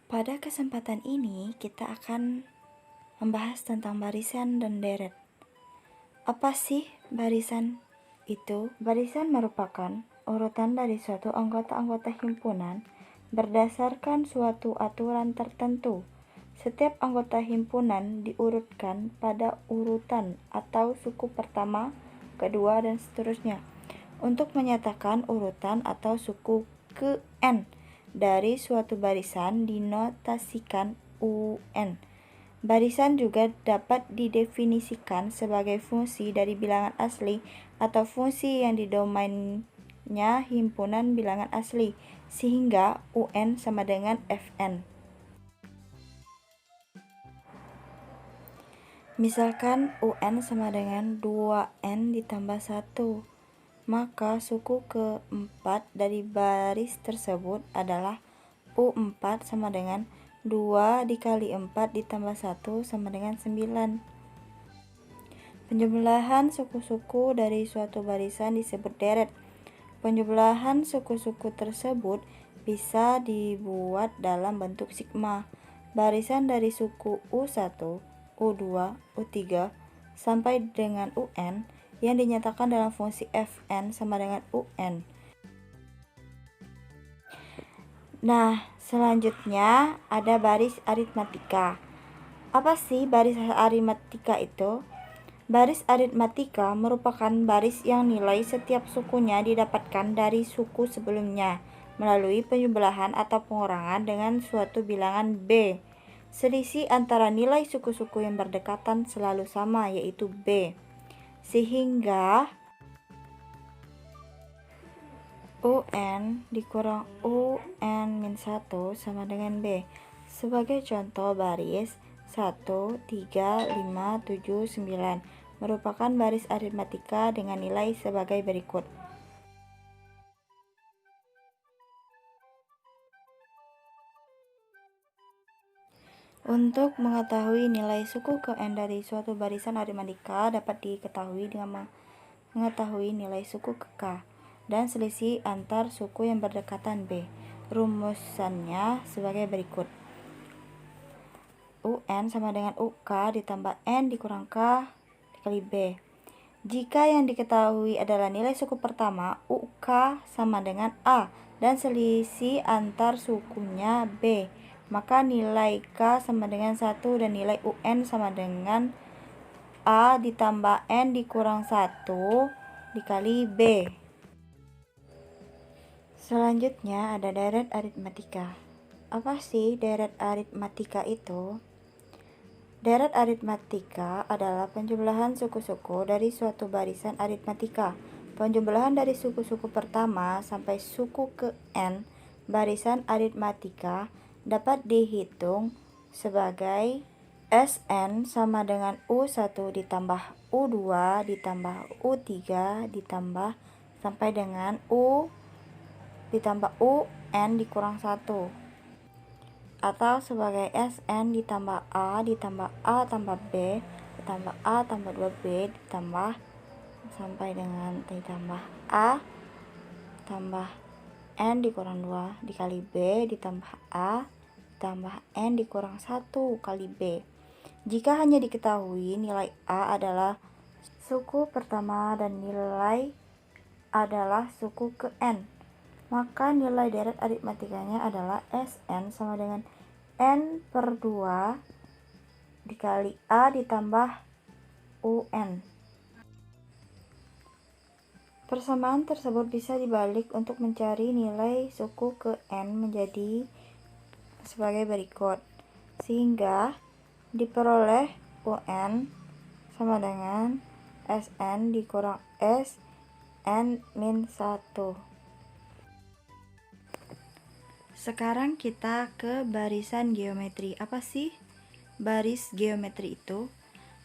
Pada kesempatan ini kita akan membahas tentang barisan dan deret. Apa sih barisan itu? Barisan merupakan urutan dari suatu anggota-anggota himpunan berdasarkan suatu aturan tertentu. Setiap anggota himpunan diurutkan pada urutan atau suku pertama, kedua, dan seterusnya. Untuk menyatakan urutan atau suku ke-n dari suatu barisan dinotasikan UN. Barisan juga dapat didefinisikan sebagai fungsi dari bilangan asli atau fungsi yang didomainnya himpunan bilangan asli, sehingga UN sama dengan Fn. Misalkan UN sama dengan 2N ditambah 1, maka suku keempat dari baris tersebut adalah U4 sama dengan 2 dikali 4 ditambah 1 sama dengan 9. Penjumlahan suku-suku dari suatu barisan disebut deret. Penjumlahan suku-suku tersebut bisa dibuat dalam bentuk sigma. Barisan dari suku U1, U2, U3 sampai dengan UN yang dinyatakan dalam fungsi Fn sama dengan UN. Nah, selanjutnya ada baris aritmatika. Apa sih baris aritmatika itu? Baris aritmatika merupakan baris yang nilai setiap sukunya didapatkan dari suku sebelumnya melalui penjumlahan atau pengurangan dengan suatu bilangan B. Selisih antara nilai suku-suku yang berdekatan selalu sama, yaitu B. Sehingga UN dikurang UN-1 sama dengan B. Sebagai contoh, baris 1, 3, 5, 7, 9 merupakan baris aritmatika dengan nilai sebagai berikut. Untuk mengetahui nilai suku ke-n dari suatu barisan aritmatika dapat diketahui dengan mengetahui nilai suku ke-k dan selisih antar suku yang berdekatan B. Rumusannya sebagai berikut. UN sama dengan UK ditambah N dikurang K dikali B. Jika yang diketahui adalah nilai suku pertama, UK sama dengan A dan selisih antar sukunya B, maka nilai K sama dengan 1 dan nilai UN sama dengan A ditambah N dikurang 1 dikali B. Selanjutnya ada deret aritmatika. Apa sih deret aritmatika itu? Deret aritmatika adalah penjumlahan suku-suku dari suatu barisan aritmatika. Penjumlahan dari suku-suku pertama sampai suku ke-n barisan aritmatika dapat dihitung sebagai Sn sama dengan U1 ditambah U2 ditambah U3 ditambah sampai dengan U ditambah UN dikurang 1, atau sebagai Sn ditambah A tambah B ditambah A tambah 2B ditambah sampai dengan ditambah A tambah N dikurang 2 dikali B ditambah A tambah N dikurang 1 kali B. Jika hanya diketahui nilai A adalah suku pertama dan nilai adalah suku ke-n, maka nilai deret aritmatikanya adalah Sn sama dengan N per 2 dikali A ditambah UN. Persamaan tersebut bisa dibalik untuk mencari nilai suku ke-n menjadi sebagai berikut, sehingga diperoleh UN sama dengan Sn dikurang Sn-1. Sekarang kita ke barisan geometri. Apa sih baris geometri itu?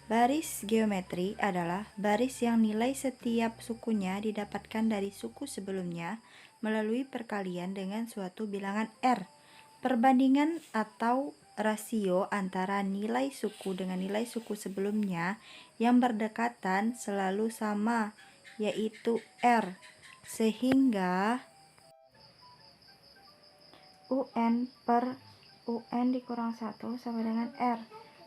Baris geometri adalah baris yang nilai setiap sukunya didapatkan dari suku sebelumnya melalui perkalian dengan suatu bilangan R. Perbandingan atau rasio antara nilai suku dengan nilai suku sebelumnya yang berdekatan selalu sama, yaitu R, sehingga UN per UN dikurang 1 sama dengan R.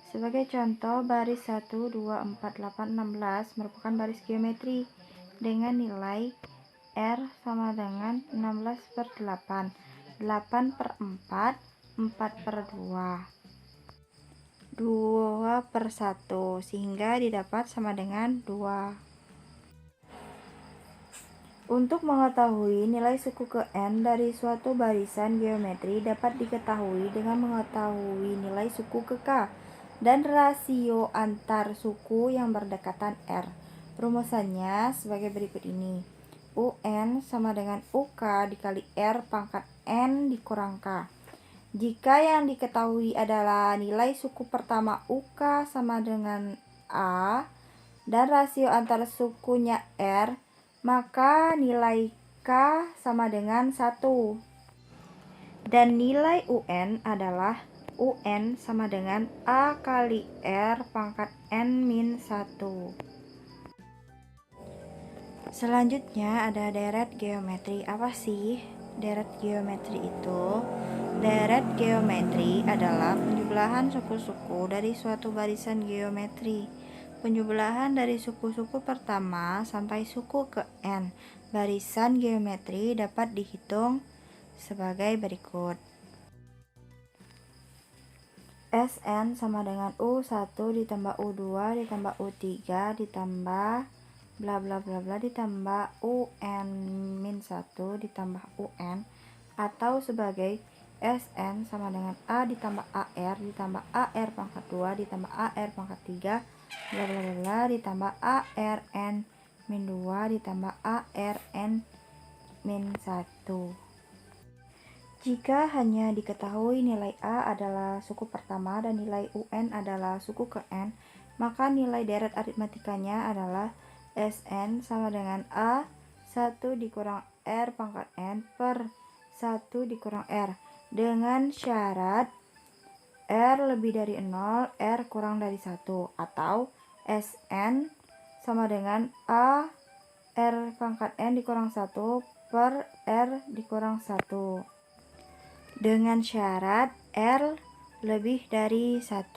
Sebagai contoh, baris 1, 2, 4, 8, 16 merupakan baris geometri dengan nilai R sama dengan 16 per 8, 8 per 4, 4 per 2, 2 per 1, sehingga didapat sama dengan 2. Untuk mengetahui nilai suku ke N dari suatu barisan geometri dapat diketahui dengan mengetahui nilai suku ke K dan rasio antar suku yang berdekatan R. Rumusannya sebagai berikut ini. UN sama dengan UK dikali R pangkat N dikurang K. Jika yang diketahui adalah nilai suku pertama UK sama dengan A dan rasio antar sukunya R, maka nilai K sama dengan 1. Dan nilai UN adalah UN sama dengan A kali R pangkat N min 1. Selanjutnya ada deret geometri. Apa sih deret geometri itu? Deret geometri adalah penjumlahan suku-suku dari suatu barisan geometri. Penjumlahan dari suku-suku pertama sampai suku ke N barisan geometri dapat dihitung sebagai berikut. Sn sama dengan U1 ditambah U2 ditambah U3 ditambah bla bla bla bla ditambah UN min 1 ditambah UN, atau sebagai Sn sama dengan A ditambah AR ditambah AR pangkat 2 ditambah AR pangkat 3 bla bla bla bla ditambah ARN min 2 ditambah ARN min 1. Jika hanya diketahui nilai A adalah suku pertama dan nilai UN adalah suku ke N, maka nilai deret aritmatikanya adalah Sn sama dengan A 1 dikurang R pangkat N per 1 dikurang R, dengan syarat R lebih dari 0, R kurang dari 1, atau Sn sama dengan A R pangkat N dikurang 1 per R dikurang 1, dengan syarat R lebih dari 1.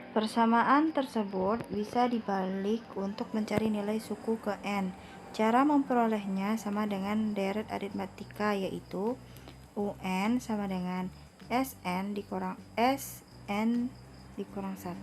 Persamaan tersebut bisa dibalik untuk mencari nilai suku ke N. Cara memperolehnya sama dengan deret aritmatika, yaitu UN sama dengan Sn dikurang Sn dikurang 1.